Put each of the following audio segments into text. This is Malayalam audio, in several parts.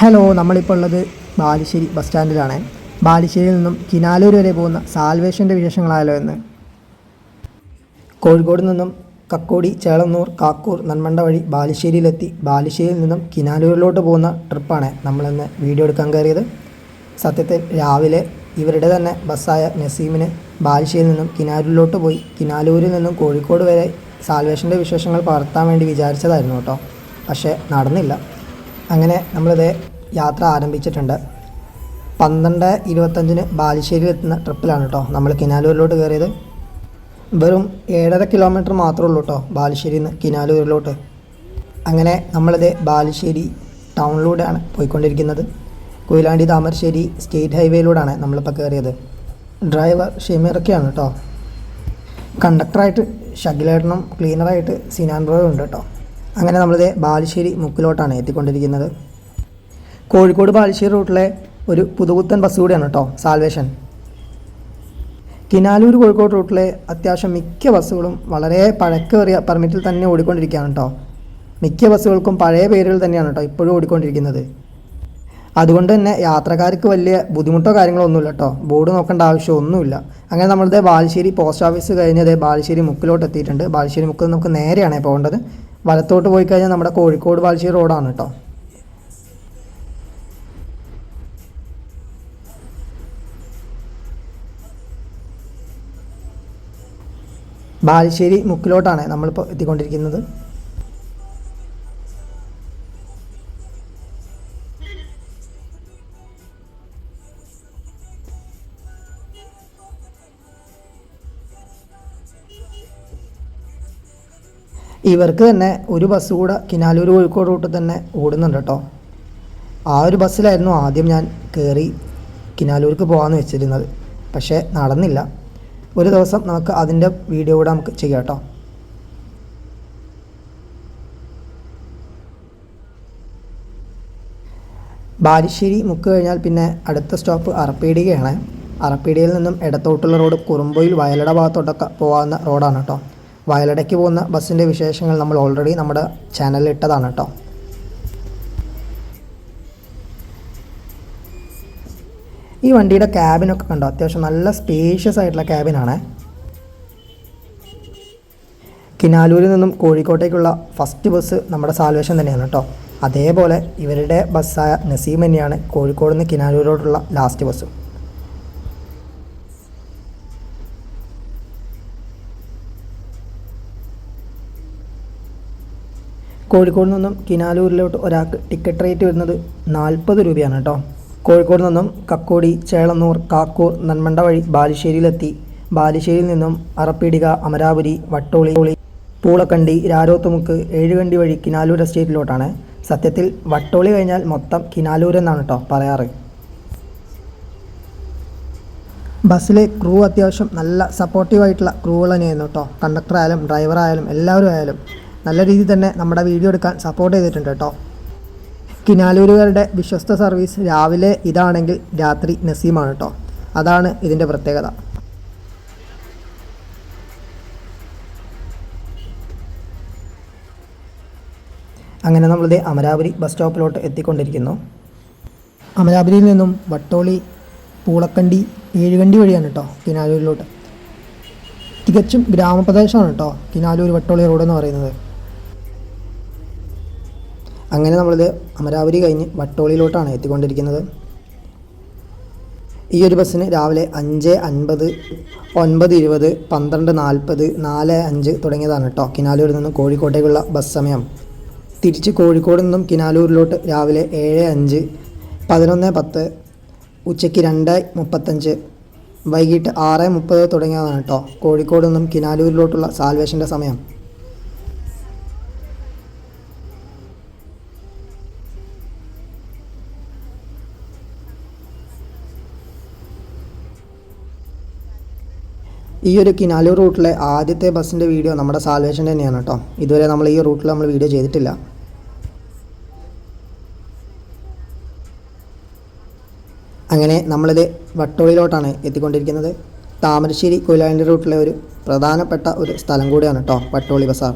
ഹലോ, നമ്മളിപ്പോൾ ഉള്ളത് ബാലുശ്ശേരി ബസ് സ്റ്റാൻഡിലാണ്. ബാലുശ്ശേരിയിൽ നിന്നും കിനാലൂർ വരെ പോകുന്ന സാൽവേഷൻ്റെ വിശേഷങ്ങളായാലോ എന്ന്. കോഴിക്കോട് നിന്നും കക്കോടി, ചേളന്നൂർ, കാക്കൂർ, നന്മണ്ട വഴി ബാലുശ്ശേരിയിലെത്തി ബാലുശ്ശേരിയിൽ നിന്നും കിനാലൂരിലോട്ട് പോകുന്ന ട്രിപ്പാണ് നമ്മളിന്ന് വീഡിയോ എടുക്കാൻ കയറിയത്. സത്യത്തിൽ രാവിലെ ഇവരുടെ തന്നെ ബസ്സായ നസീമിന് ബാലുശ്ശേരിയിൽ നിന്നും കിനാലൂരിലോട്ട് പോയി കിനാലൂരിൽ നിന്നും കോഴിക്കോട് വരെ സാൽവേഷൻ്റെ വിശേഷങ്ങൾ പകർത്താൻ വേണ്ടി വിചാരിച്ചതായിരുന്നു കേട്ടോ. പക്ഷേ നടന്നില്ല. അങ്ങനെ നമ്മളിത് യാത്ര ആരംഭിച്ചിട്ടുണ്ട്. 12:25 ബാലുശ്ശേരിയിലെത്തുന്ന ട്രിപ്പിലാണ് കേട്ടോ നമ്മൾ കിനാലൂരിലോട്ട് കയറിയത്. വെറും 7.5 കിലോമീറ്റർ മാത്രമേ ഉള്ളൂ കേട്ടോ ബാലുശ്ശേരിയിൽ നിന്ന് കിനാലൂരിലോട്ട്. അങ്ങനെ നമ്മളിത് ബാലുശ്ശേരി ടൗണിലൂടെയാണ് പോയിക്കൊണ്ടിരിക്കുന്നത്. കൊയിലാണ്ടി താമരശ്ശേരി സ്റ്റേറ്റ് ഹൈവേയിലൂടെയാണ് നമ്മളിപ്പോൾ കയറിയത്. ഡ്രൈവർ ഷെമീറൊക്കെയാണ് കേട്ടോ. കണ്ടക്ടറായിട്ട് ഷക്കിലേട്ടനും ക്ലീനറായിട്ട് സിനാൻ ബ്രോയും ഉണ്ട് കേട്ടോ. അങ്ങനെ നമ്മളിത് ബാലുശ്ശേരി മുക്കിലോട്ടാണ് എത്തിക്കൊണ്ടിരിക്കുന്നത്. കോഴിക്കോട് ബാലുശ്ശേരി റൂട്ടിലെ ഒരു പുതുപുത്തൻ ബസ് കൂടിയാണ് കേട്ടോ സാൽവേഷൻ. കിനാലൂർ കോഴിക്കോട് റൂട്ടിലെ അത്യാവശ്യം മിക്ക ബസ്സുകളും വളരെ പഴക്കേറിയ പെർമിറ്റിൽ തന്നെ ഓടിക്കൊണ്ടിരിക്കുകയാണ് കേട്ടോ. മിക്ക ബസ്സുകൾക്കും പഴയ പേരുകൾ തന്നെയാണ് കേട്ടോ ഇപ്പോഴും ഓടിക്കൊണ്ടിരിക്കുന്നത്. അതുകൊണ്ട് തന്നെ യാത്രക്കാർക്ക് വലിയ ബുദ്ധിമുട്ടോ കാര്യങ്ങളോ ഒന്നുമില്ല കേട്ടോ. ബോർഡ് നോക്കേണ്ട ആവശ്യമൊന്നുമില്ല. അങ്ങനെ നമ്മളിത് ബാലുശ്ശേരി പോസ്റ്റ് ഓഫീസ് കഴിഞ്ഞത് ബാലുശ്ശേരി മുക്കിലോട്ട് എത്തിയിട്ടുണ്ട്. ബാലുശ്ശേരി മുക്കിൽ നമുക്ക് നേരെയാണ് പോകേണ്ടത്. വലത്തോട്ട് പോയി കഴിഞ്ഞാൽ നമ്മുടെ കോഴിക്കോട് ബാലുശ്ശേരി റോഡാണ് കേട്ടോ. ബാലുശ്ശേരി മുക്കിലോട്ടാണ് നമ്മളിപ്പോൾ എത്തിക്കൊണ്ടിരിക്കുന്നത്. ഇവർക്ക് തന്നെ ഒരു ബസ് കൂടെ കിനാലൂർ കോഴിക്കോട് റൂട്ടിൽ തന്നെ ഓടുന്നുണ്ട് കേട്ടോ. ആ ഒരു ബസ്സിലായിരുന്നു ആദ്യം ഞാൻ കയറി കിനാലൂർക്ക് പോകാമെന്ന് വെച്ചിരുന്നത്. പക്ഷേ നടന്നില്ല. ഒരു ദിവസം നമുക്ക് അതിൻ്റെ വീഡിയോ കൂടെ നമുക്ക് ചെയ്യാം കേട്ടോ. ബാലുശ്ശേരി മുക്ക് കഴിഞ്ഞാൽ പിന്നെ അടുത്ത സ്റ്റോപ്പ് അറപ്പീടികയാണ്. അറപ്പീടികയിൽ നിന്നും ഇടത്തോട്ടുള്ള റോഡ് കുറുമ്പൊയിൽ വയലട ഭാഗത്തോട്ടൊക്കെ പോകാവുന്ന റോഡാണ് കേട്ടോ. വയലടയ്ക്ക് പോകുന്ന ബസ്സിൻ്റെ വിശേഷങ്ങൾ നമ്മൾ ഓൾറെഡി നമ്മുടെ ചാനലിൽ ഇട്ടതാണ് കേട്ടോ. ഈ വണ്ടിയുടെ ക്യാബിനൊക്കെ കണ്ടോ, അത്യാവശ്യം നല്ല സ്പേഷ്യസ് ആയിട്ടുള്ള ക്യാബിനാണ്. കിനാലൂരിൽ നിന്നും കോഴിക്കോട്ടേക്കുള്ള ഫസ്റ്റ് ബസ് നമ്മുടെ സാൽവേഷൻ തന്നെയാണ് കേട്ടോ. അതേപോലെ ഇവരുടെ ബസ്സായ നസീം തന്നെയാണ് കോഴിക്കോട് നിന്ന് കിനാലൂരിലോട്ടുള്ള ലാസ്റ്റ് ബസ്. കോഴിക്കോട് നിന്നും കിനാലൂരിലോട്ട് ഒരാൾക്ക് ടിക്കറ്റ് റേറ്റ് വരുന്നത് 40 രൂപയാണ് കേട്ടോ. കോഴിക്കോട് നിന്നും കക്കോടി, ചേളന്നൂർ, കാക്കൂർ, നന്മണ്ട വഴി ബാലുശ്ശേരിയിലെത്തി ബാലുശ്ശേരിയിൽ നിന്നും അറപ്പീടിക, അമരാപുരി, വട്ടോളി, പൂളക്കണ്ടി, രാരോത്തുമുക്ക്, ഏഴുകണ്ടി വഴി കിനാലൂർ എസ്റ്റേറ്റിലോട്ടാണ്. സത്യത്തിൽ വട്ടോളി കഴിഞ്ഞാൽ മൊത്തം കിനാലൂർ എന്നാണ് കേട്ടോ പറയാറ്. ബസ്സിലെ ക്രൂ അത്യാവശ്യം നല്ല സപ്പോർട്ടീവായിട്ടുള്ള ക്രൂകൾ തന്നെയായിരുന്നു കേട്ടോ. കണ്ടക്ടറായാലും ഡ്രൈവറായാലും എല്ലാവരും ആയാലും നല്ല രീതിയിൽ തന്നെ നമ്മുടെ വീഡിയോ എടുക്കാൻ സപ്പോർട്ട് ചെയ്തിട്ടുണ്ട് കേട്ടോ. കിനാലൂരുകാരുടെ വിശ്വസ്ത സർവീസ് രാവിലെ ഇതാണെങ്കിൽ രാത്രി നസീമാണ് കേട്ടോ. അതാണ് ഇതിൻ്റെ പ്രത്യേകത. അങ്ങനെ നമ്മളിത് അമരാപുരി ബസ് സ്റ്റോപ്പിലോട്ട് എത്തിക്കൊണ്ടിരിക്കുന്നു. അമരാപുരിയിൽ നിന്നും വട്ടോളി, പൂളക്കണ്ടി, ഏഴുകണ്ടി വഴിയാണ് കേട്ടോ കിനാലൂരിലോട്ട്. തികച്ചും ഗ്രാമപ്രദേശമാണ് കേട്ടോ കിനാലൂർ വട്ടോളി റോഡ് എന്ന് പറയുന്നത്. അങ്ങനെ നമ്മളിത് അമരാവതി കഴിഞ്ഞ് വട്ടോളിയിലോട്ടാണ് എത്തിക്കൊണ്ടിരിക്കുന്നത്. ഈ ഒരു ബസ്സിന് രാവിലെ 5:50, 9:20, 12:40, 4:05 തുടങ്ങിയതാണ് കേട്ടോ കിനാലൂരിൽ നിന്നും കോഴിക്കോട്ടേക്കുള്ള ബസ് സമയം. തിരിച്ച് കോഴിക്കോട് നിന്നും കിനാലൂരിലോട്ട് രാവിലെ 7:05, 11:10, ഉച്ചയ്ക്ക് 2:35, വൈകിട്ട് 6:30 തുടങ്ങിയതാണ് കേട്ടോ കോഴിക്കോട് നിന്നും കിനാലൂരിലോട്ടുള്ള സാൽവേഷൻ്റെ സമയം. ഈ ഒരു കിനാലൂർ റൂട്ടിലെ ആദ്യത്തെ ബസ്സിൻ്റെ വീഡിയോ നമ്മുടെ സാൽവേഷൻ തന്നെയാണ് കേട്ടോ. ഇതുവരെ നമ്മൾ ഈ റൂട്ടിൽ നമ്മൾ വീഡിയോ ചെയ്തിട്ടില്ല. അങ്ങനെ നമ്മളിത് വട്ടോളിയിലോട്ടാണ് എത്തിക്കൊണ്ടിരിക്കുന്നത്. താമരശ്ശേരി കൊയിലാണ്ടി റൂട്ടിലെ ഒരു പ്രധാനപ്പെട്ട ഒരു സ്ഥലം കൂടിയാണ് കേട്ടോ വട്ടോളി ബസാർ.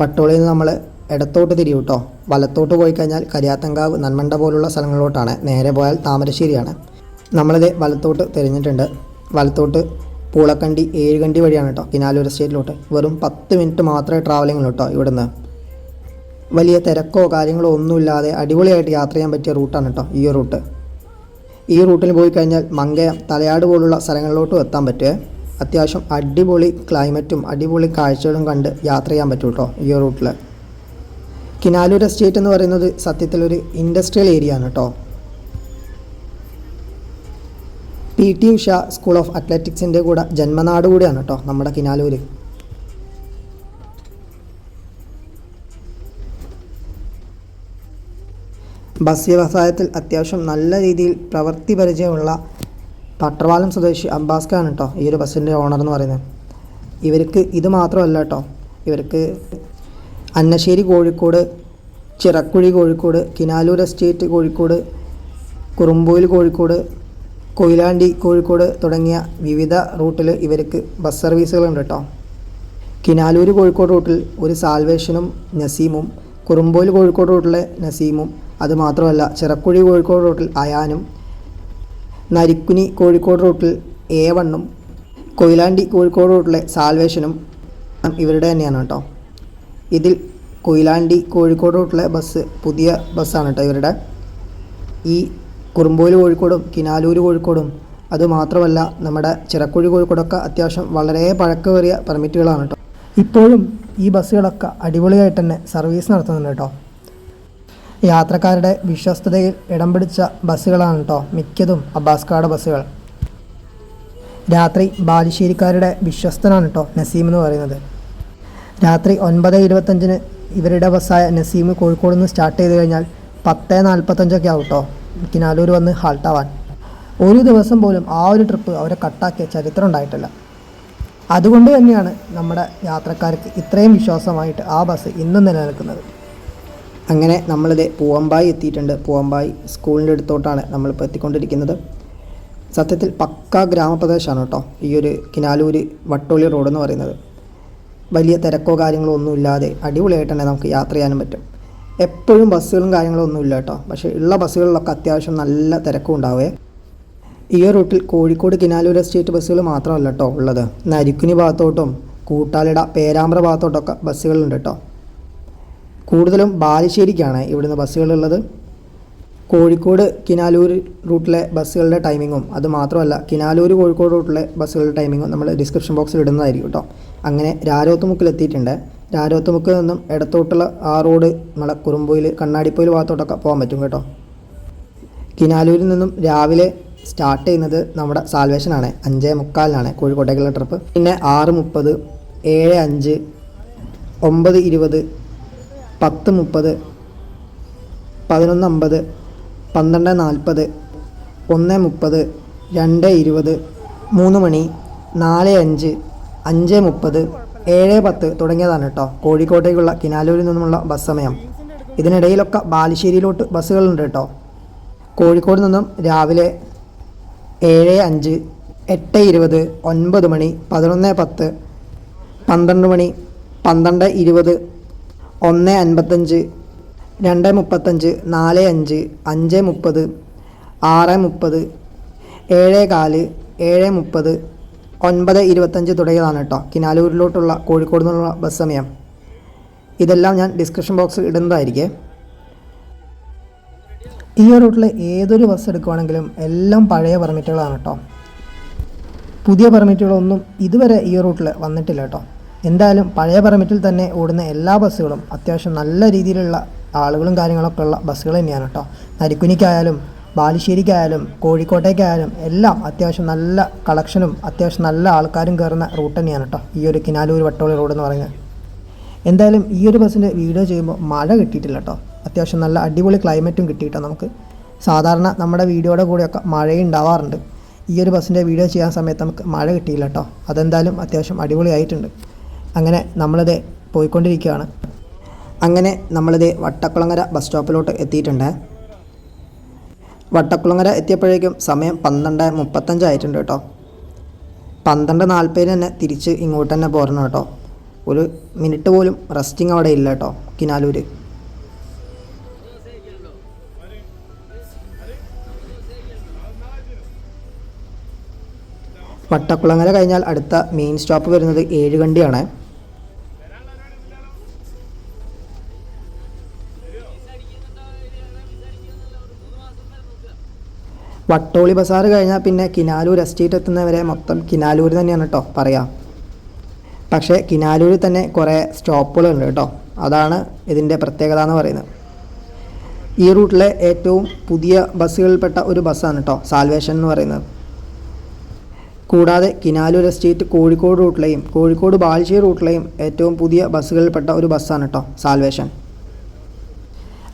വട്ടോളിയിൽ നിന്ന് നമ്മൾ ഇടത്തോട്ട് തിരിയും കേട്ടോ. വലത്തോട്ട് പോയി കഴിഞ്ഞാൽ കരിയാത്തങ്കാവ്, നന്മണ്ട പോലുള്ള സ്ഥലങ്ങളിലോട്ടാണ്. നേരെ പോയാൽ താമരശ്ശേരിയാണ്. നമ്മളിത് വലത്തോട്ട് തിരിഞ്ഞിട്ടുണ്ട്. വലത്തോട്ട് പൂളക്കണ്ടി, ഏഴുകണ്ടി വഴിയാണ് കേട്ടോ കിനാലൂർ എസ്റ്റേറ്റിലോട്ട്. വെറും 10 മിനിറ്റ് മാത്രമേ ട്രാവലിംഗ് ഉള്ളൂ കേട്ടോ ഇവിടുന്ന്. വലിയ തിരക്കോ കാര്യങ്ങളോ ഒന്നുമില്ലാതെ അടിപൊളിയായിട്ട് യാത്ര ചെയ്യാൻ പറ്റിയ റൂട്ടാണ് കേട്ടോ ഈ റൂട്ട്. ഈ റൂട്ടിൽ പോയി കഴിഞ്ഞാൽ മങ്കയം, തലയാട് പോലുള്ള സ്ഥലങ്ങളിലോട്ടും എത്താൻ പറ്റുമേ. അത്യാവശ്യം അടിപൊളി ക്ലൈമറ്റും അടിപൊളി കാഴ്ചകളും കണ്ട് യാത്ര ചെയ്യാൻ പറ്റും കേട്ടോ ഈ റൂട്ടിൽ. കിനാലൂർ എസ്റ്റേറ്റ് എന്ന് പറയുന്നത് സത്യത്തിലൊരു ഇൻഡസ്ട്രിയൽ ഏരിയ ആണ് കേട്ടോ. PT ഉഷ സ്കൂൾ ഓഫ് അത്ലറ്റിക്സിൻ്റെ കൂടെ ജന്മനാട് കൂടിയാണ് കേട്ടോ നമ്മുടെ കിനാലൂർ. ബസ് വ്യവസായത്തിൽ അത്യാവശ്യം നല്ല രീതിയിൽ പ്രവൃത്തി പരിചയമുള്ള പട്ടർവാലം സ്വദേശി അബ്ബാസ്ക്കാണ് കേട്ടോ ഈ ഒരു ബസ്സിൻ്റെ ഓണർ എന്ന് പറയുന്നത്. ഇവർക്ക് ഇത് മാത്രമല്ല കേട്ടോ, ഇവർക്ക് അന്നശ്ശേരി കോഴിക്കോട്, ചിറക്കുഴി കോഴിക്കോട്, കിനാലൂർ എസ്റ്റേറ്റ് കോഴിക്കോട്, കുറുമ്പോയിൽ കോഴിക്കോട്, കൊയിലാണ്ടി കോഴിക്കോട് തുടങ്ങിയ വിവിധ റൂട്ടിൽ ഇവർക്ക് ബസ് സർവീസുകളുണ്ട് കേട്ടോ. കിനാലൂർ കോഴിക്കോട് റൂട്ടിൽ ഒരു സാൽവേഷനും നസീമും, കുറുമ്പോയിൽ കോഴിക്കോട് റൂട്ടിലെ നസീമും, അതുമാത്രമല്ല ചിറക്കുഴി കോഴിക്കോട് റൂട്ടിൽ അയാനും, നരിക്കുനി കോഴിക്കോട് റൂട്ടിൽ A1ഉം, കൊയിലാണ്ടി കോഴിക്കോട് റൂട്ടിലെ സാൽവേഷനും ഇവരുടെ തന്നെയാണ് കേട്ടോ. ഇതിൽ കൊയിലാണ്ടി കോഴിക്കോട് റൂട്ടിലെ ബസ് പുതിയ ബസ്സാണ് കേട്ടോ ഇവരുടെ. ഈ കുറുമ്പോയിൽ കോഴിക്കോടും കിനാലൂർ കോഴിക്കോടും അതുമാത്രമല്ല നമ്മുടെ ചിറക്കുഴി കോഴിക്കോടൊക്കെ അത്യാവശ്യം വളരെ പഴക്കമേറിയ പെർമിറ്റുകളാണ് കേട്ടോ. ഇപ്പോഴും ഈ ബസ്സുകളൊക്കെ അടിപൊളിയായിട്ട് തന്നെ സർവീസ് നടത്തുന്നുണ്ട് കേട്ടോ. യാത്രക്കാരുടെ വിശ്വസ്തതയിൽ ഇടം പിടിച്ച ബസ്സുകളാണ് കേട്ടോ മിക്കതും അബ്ബാസ്ക്കാടെ ബസ്സുകൾ. രാത്രി ബാലുശ്ശേരിക്കാരുടെ വിശ്വസ്തനാണ് കേട്ടോ നസീം എന്ന് പറയുന്നത്. രാത്രി 9:25 ഇവരുടെ ബസ്സായ നസീം കോഴിക്കോട് നിന്ന് സ്റ്റാർട്ട് ചെയ്ത് കഴിഞ്ഞാൽ 10:45 ആവും കേട്ടോ കിനാലൂർ വന്ന് ഹാൾട്ടാവാൻ. ഒരു ദിവസം പോലും ആ ഒരു ട്രിപ്പ് അവരെ കട്ടാക്കിയ ചരിത്രം ഉണ്ടായിട്ടില്ല. അതുകൊണ്ട് തന്നെയാണ് നമ്മുടെ യാത്രക്കാർക്ക് ഇത്രയും വിശ്വാസമായിട്ട് ആ ബസ് ഇന്നും നിലനിൽക്കുന്നത്. അങ്ങനെ നമ്മളിത് പൂവമ്പായി എത്തിയിട്ടുണ്ട്. പൂവമ്പായി സ്കൂളിൻ്റെ അടുത്തോട്ടാണ് നമ്മളിപ്പോൾ എത്തിക്കൊണ്ടിരിക്കുന്നത്. സത്യത്തിൽ പക്കാ ഗ്രാമപ്രദേശമാണ് കേട്ടോ ഈ ഒരു കിനാലൂർ വട്ടോളി റോഡ് എന്ന് പറയുന്നത്. വലിയ തിരക്കോ കാര്യങ്ങളോ ഒന്നുമില്ലാതെ അടിപൊളിയായിട്ട് തന്നെ നമുക്ക് യാത്ര ചെയ്യാനും പറ്റും. എപ്പോഴും ബസ്സുകളും കാര്യങ്ങളും ഒന്നുമില്ല കേട്ടോ, പക്ഷേ ഉള്ള ബസ്സുകളിലൊക്കെ അത്യാവശ്യം നല്ല തിരക്കും ഉണ്ടാവേ. ഈ റൂട്ടിൽ കോഴിക്കോട് കിനാലൂർ എസ്റ്റേറ്റ് ബസ്സുകൾ മാത്രമല്ല കേട്ടോ ഉള്ളത്. നരിക്കുനി ഭാഗത്തോട്ടും കൂട്ടാലിട, പേരാമ്പ്ര ഭാഗത്തോട്ടൊക്കെ ബസ്സുകളുണ്ട് കേട്ടോ. കൂടുതലും ബാലുശ്ശേരിക്കാണ് ഇവിടുന്ന് ബസ്സുകളുള്ളത്. കോഴിക്കോട് കിനാലൂർ റൂട്ടിലെ ബസ്സുകളുടെ ടൈമിങ്ങും അതുമാത്രമല്ല കിനാലൂർ കോഴിക്കോട് റൂട്ടിലെ ബസ്സുകളുടെ ടൈമിങ്ങും നമ്മൾ ഡിസ്ക്രിപ്ഷൻ ബോക്സിൽ ഇടുന്നതായിരിക്കും കേട്ടോ. അങ്ങനെ രാരോത്തുമുക്കിൽ എത്തിയിട്ടുണ്ട്. രാരോത്തുമുക്കിൽ നിന്നും ഇടത്തോട്ടുള്ള ആ റോഡ് നമ്മളെ കുറുമ്പോയിൽ, കണ്ണാടിപ്പോയിൽ ഭാഗത്തോട്ടൊക്കെ പോകാൻ പറ്റും കേട്ടോ. കിനാലൂരിൽ നിന്നും രാവിലെ സ്റ്റാർട്ട് ചെയ്യുന്നത് നമ്മുടെ സാൽവേഷനാണ്. 5:45 കോഴിക്കോട്ടേക്കുള്ള ട്രിപ്പ്. പിന്നെ 6:30, 7:05, 9:20, 10:30, 11:50, 12:40, 1:30, 2:20, 3 മണി, 4:05, 5:30, 7:10 തുടങ്ങിയതാണ് കേട്ടോ കോഴിക്കോട്ടേക്കുള്ള കിനാലൂരിൽ നിന്നുമുള്ള ബസ് സമയം. ഇതിനിടയിലൊക്കെ ബാലുശ്ശേരിയിലോട്ട് ബസ്സുകളുണ്ട് കേട്ടോ. കോഴിക്കോട് നിന്നും രാവിലെ 7:05, 8:20, 9 മണി, 11:10, 12 മണി, 12:20, 1:55, 2:35, 4:05, 5:30, 6:30, 7:15, 7:30, 9:25 തുടങ്ങിയതാണ് കേട്ടോ കിനാലൂരിലോട്ടുള്ള കോഴിക്കോട് നിന്നുള്ള ബസ് സമയം. ഇതെല്ലാം ഞാൻ ഡിസ്ക്രിപ്ഷൻ ബോക്സിൽ ഇടുന്നതായിരിക്കും. ഈ റൂട്ടിൽ ഏതൊരു ബസ് എടുക്കുവാണെങ്കിലും എല്ലാം പഴയ പെർമിറ്റുകളാണ് കേട്ടോ. പുതിയ പെർമിറ്റുകളൊന്നും ഇതുവരെ ഈ റൂട്ടിൽ വന്നിട്ടില്ല കേട്ടോ. എന്തായാലും പഴയ പെർമിറ്റിൽ തന്നെ ഓടുന്ന എല്ലാ ബസ്സുകളും അത്യാവശ്യം നല്ല രീതിയിലുള്ള ആളുകളും കാര്യങ്ങളൊക്കെ ഉള്ള ബസ്സുകൾ തന്നെയാണ് കേട്ടോ. നരിക്കുനിക്കായാലും ബാലുശ്ശേരിക്കായാലും കോഴിക്കോട്ടേക്കായാലും എല്ലാം അത്യാവശ്യം നല്ല കളക്ഷനും അത്യാവശ്യം നല്ല ആൾക്കാരും കയറുന്ന റൂട്ട് തന്നെയാണ് കേട്ടോ ഈ ഒരു കിനാലൂർ വട്ടോളി റോഡ് എന്ന് പറയുന്നത്. എന്തായാലും ഈ ഒരു ബസ്സിൻ്റെ വീഡിയോ ചെയ്യുമ്പോൾ മഴ കിട്ടിയിട്ടില്ല കേട്ടോ. അത്യാവശ്യം നല്ല അടിപൊളി ക്ലൈമറ്റും കിട്ടിയിട്ടോ നമുക്ക്. സാധാരണ നമ്മുടെ വീഡിയോയുടെ കൂടെയൊക്കെ മഴയുണ്ടാവാറുണ്ട്. ഈ ഒരു ബസ്സിൻ്റെ വീഡിയോ ചെയ്യാൻ സമയത്ത് നമുക്ക് മഴ കിട്ടിയില്ല കേട്ടോ. അതെന്തായാലും അത്യാവശ്യം അടിപൊളിയായിട്ടുണ്ട്. അങ്ങനെ നമ്മളിത് പോയിക്കൊണ്ടിരിക്കുകയാണ്. അങ്ങനെ നമ്മളിത് വട്ടക്കുളങ്ങര ബസ് സ്റ്റോപ്പിലോട്ട് എത്തിയിട്ടുണ്ട്. വട്ടക്കുളങ്ങര എത്തിയപ്പോഴേക്കും സമയം 12:35 ആയിട്ടുണ്ട് കേട്ടോ. 12:40 തന്നെ തിരിച്ച് ഇങ്ങോട്ട് തന്നെ പോരണം കേട്ടോ. ഒരു മിനിറ്റ് പോലും റെസ്റ്റിംഗ് അവിടെ ഇല്ല കേട്ടോ. കിനാലൂർ. വട്ടക്കുളങ്ങര കഴിഞ്ഞാൽ അടുത്ത മെയിൻ സ്റ്റോപ്പ് വരുന്നത് ഏഴുകണ്ടിയാണ്. വട്ടോളി ബസാർ കഴിഞ്ഞാൽ പിന്നെ കിനാലൂർ എസ്റ്റേറ്റ് എത്തുന്നവരെ മൊത്തം കിനാലൂർ തന്നെയാണ് കേട്ടോ പറയാം. പക്ഷേ കിനാലൂരിൽ തന്നെ കുറേ സ്റ്റോപ്പുകളുണ്ട് കേട്ടോ. അതാണ് ഇതിൻ്റെ പ്രത്യേകത എന്ന് പറയുന്നത്. ഈ റൂട്ടിലെ ഏറ്റവും പുതിയ ബസ്സുകളിൽപ്പെട്ട ഒരു ബസ്സാണ് കേട്ടോ സാൽവേഷൻ എന്ന് പറയുന്നത്. കൂടാതെ കിനാലൂർ എസ്റ്റേറ്റ് കോഴിക്കോട് റൂട്ടിലെയും കോഴിക്കോട് ബാലുശ്ശേരി റൂട്ടിലെയും ഏറ്റവും പുതിയ ബസ്സുകളിൽപ്പെട്ട ഒരു ബസ്സാണ് കേട്ടോ സാൽവേഷൻ.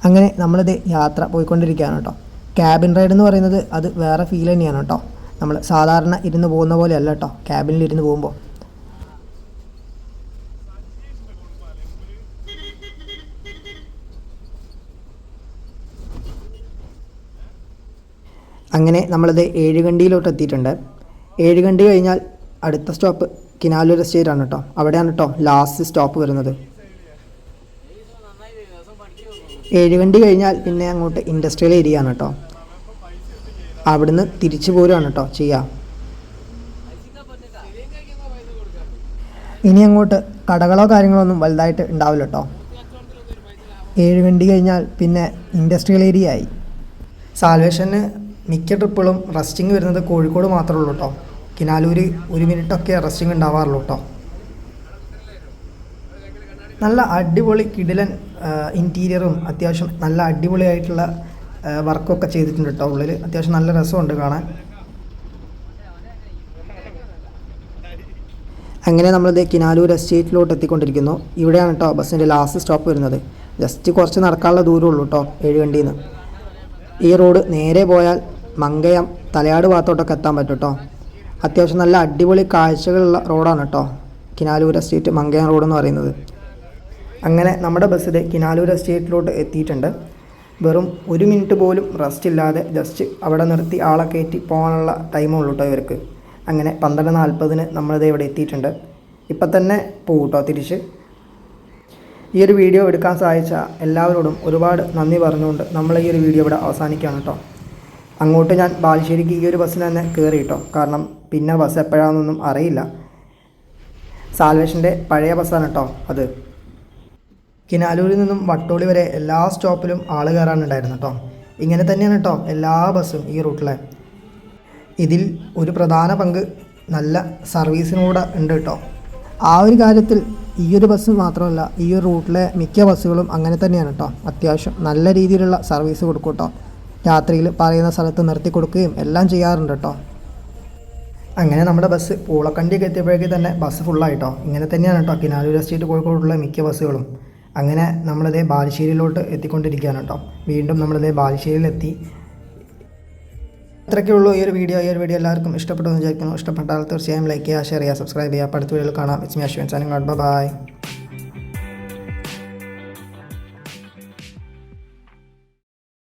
അങ്ങനെ നമ്മളിത് യാത്ര പോയിക്കൊണ്ടിരിക്കുകയാണ് കേട്ടോ. ക്യാബിൻ റൈഡ് എന്ന് പറയുന്നത് അത് വേറെ ഫീൽ തന്നെയാണ് കേട്ടോ. നമ്മൾ സാധാരണ ഇരുന്ന് പോകുന്ന പോലെയല്ല കേട്ടോ ക്യാബിനിൽ ഇരുന്ന് പോകുമ്പോൾ. അങ്ങനെ നമ്മളിത് ഏഴുകണ്ടിയിലോട്ട് എത്തിയിട്ടുണ്ട്. ഏഴുകണ്ടി കഴിഞ്ഞാൽ അടുത്ത സ്റ്റോപ്പ് കിനാലൂർ എസ്റ്റേറ്റ് ആണ് കേട്ടോ. അവിടെയാണ് കേട്ടോ ലാസ്റ്റ് സ്റ്റോപ്പ് വരുന്നത്. ഏഴുകണ്ടി കഴിഞ്ഞാൽ പിന്നെ അങ്ങോട്ട് ഇൻഡസ്ട്രിയൽ ഏരിയ ആണ് കേട്ടോ. അവിടുന്ന് തിരിച്ചു പോരുകയാണ് കേട്ടോ ചെയ്യുക. ഇനി അങ്ങോട്ട് കടകളോ കാര്യങ്ങളോ ഒന്നും വലുതായിട്ട് ഉണ്ടാവില്ല കേട്ടോ. ഏഴുകണ്ടി കഴിഞ്ഞാൽ പിന്നെ ഇൻഡസ്ട്രിയൽ ഏരിയ ആയി. സാൽവേഷന് മിക്ക ട്രിപ്പുകളും റസ്റ്റിംഗ് വരുന്നത് കോഴിക്കോട് മാത്രമേ ഉള്ളൂ കേട്ടോ. കിനാലൂർ 1 മിനിറ്റൊക്കെ റസ്റ്റിംഗ് ഉണ്ടാവാറുള്ളൂ കേട്ടോ. നല്ല അടിപൊളി കിടിലൻ ഇൻറ്റീരിയറും അത്യാവശ്യം നല്ല അടിപൊളിയായിട്ടുള്ള വർക്കൊക്കെ ചെയ്തിട്ടുണ്ട് കേട്ടോ. ഉള്ളിൽ അത്യാവശ്യം നല്ല രസമുണ്ട് കാണാൻ. അങ്ങനെ നമ്മളിത് കിനാലൂർ എസ്റ്റേറ്റിലോട്ട് എത്തിക്കൊണ്ടിരിക്കുന്നു. ഇവിടെയാണ് കേട്ടോ ബസ്സിൻ്റെ ലാസ്റ്റ് സ്റ്റോപ്പ് വരുന്നത്. ജസ്റ്റ് കുറച്ച് നടക്കാനുള്ള ദൂരമുള്ളൂ കേട്ടോ ഏഴുകണ്ടിയിൽ നിന്ന്. ഈ റോഡ് നേരെ പോയാൽ മങ്കയം തലയാട് ഭാഗത്തോട്ടൊക്കെ എത്താൻ പറ്റും കേട്ടോ. അത്യാവശ്യം നല്ല അടിപൊളി കാഴ്ചകളുള്ള റോഡാണ് കേട്ടോ കിനാലൂർ എസ്റ്റേറ്റ് മങ്കയം റോഡ് എന്ന് പറയുന്നത്. അങ്ങനെ നമ്മുടെ ബസ്സിൽ കിനാലൂർ എസ്റ്റേറ്റിലോട്ട് എത്തിയിട്ടുണ്ട്. വെറും 1 മിനിറ്റ് പോലും റെസ്റ്റ് ഇല്ലാതെ ജസ്റ്റ് അവിടെ നിർത്തി ആളെ കയറ്റി പോകാനുള്ള ടൈമുള്ളൂ കേട്ടോ ഇവർക്ക്. അങ്ങനെ 12:40 നമ്മളിത് ഇവിടെ എത്തിയിട്ടുണ്ട്. ഇപ്പം തന്നെ പോകും കേട്ടോ തിരിച്ച്. ഈ ഒരു വീഡിയോ എടുക്കാൻ സഹായിച്ച എല്ലാവരോടും ഒരുപാട് നന്ദി പറഞ്ഞുകൊണ്ട് നമ്മൾ ഈ ഒരു വീഡിയോ ഇവിടെ അവസാനിക്കുകയാണ് കേട്ടോ. അങ്ങോട്ട് ഞാൻ ബാലുശ്ശേരിക്ക് ഈ ഒരു ബസ്സിന് തന്നെ കയറി കേട്ടോ. കാരണം പിന്നെ ബസ് എപ്പോഴാണെന്നൊന്നും അറിയില്ല. സാൽവേഷൻ്റെ പഴയ ബസ്സാണ് കേട്ടോ അത്. കിനാലൂരിൽ നിന്നും വട്ടോളി വരെ എല്ലാ സ്റ്റോപ്പിലും ആൾ കയറാനുണ്ടായിരുന്നു കേട്ടോ. ഇങ്ങനെ തന്നെയാണ് കേട്ടോ എല്ലാ ബസ്സും ഈ റൂട്ടിലെ. ഇതിൽ ഒരു പ്രധാന പങ്ക് നല്ല സർവീസിനൂടെ ഉണ്ട് കേട്ടോ. ആ ഒരു കാര്യത്തിൽ ഈ ഒരു ബസ് മാത്രമല്ല ഈ ഒരു റൂട്ടിലെ മിക്ക ബസ്സുകളും അങ്ങനെ തന്നെയാണ് കേട്ടോ. അത്യാവശ്യം നല്ല രീതിയിലുള്ള സർവീസ് കൊടുക്കും കേട്ടോ. രാത്രിയിൽ പറയുന്ന സ്ഥലത്ത് നിർത്തി കൊടുക്കുകയും എല്ലാം ചെയ്യാറുണ്ട് കേട്ടോ. അങ്ങനെ നമ്മുടെ ബസ് പൂളക്കണ്ടിയൊക്കെ എത്തിയപ്പോഴേക്ക് തന്നെ ബസ് ഫുള്ളായിട്ടോ. ഇങ്ങനെ തന്നെയാണ് കേട്ടോ കിനാലൂർ എസ്റ്റേറ്റ് കോഴിക്കോടുള്ള മിക്ക ബസ്സുകളും. അങ്ങനെ നമ്മളിതേ ബാലുശ്ശേരിയിലോട്ട് എത്തിക്കൊണ്ടിരിക്കുകയാണ് കേട്ടോ. വീണ്ടും നമ്മളിതേ ബാലുശ്ശേരിയിലെത്തി. ഇത്രയൊക്കെയുള്ളൂ ഈ ഒരു വീഡിയോ. എല്ലാവർക്കും ഇഷ്ടപ്പെട്ടു എന്ന് വിചാരിക്കുന്നു. ഇഷ്ടപ്പെട്ടാൽ തീർച്ചയായും ലൈക്ക് ചെയ്യുക, ഷെയർ ചെയ്യുക, സബ്സ്ക്രൈബ് ചെയ്യുക. അടുത്ത വീഡിയോയിൽ കാണാം. It's me Ashwin signing out. By.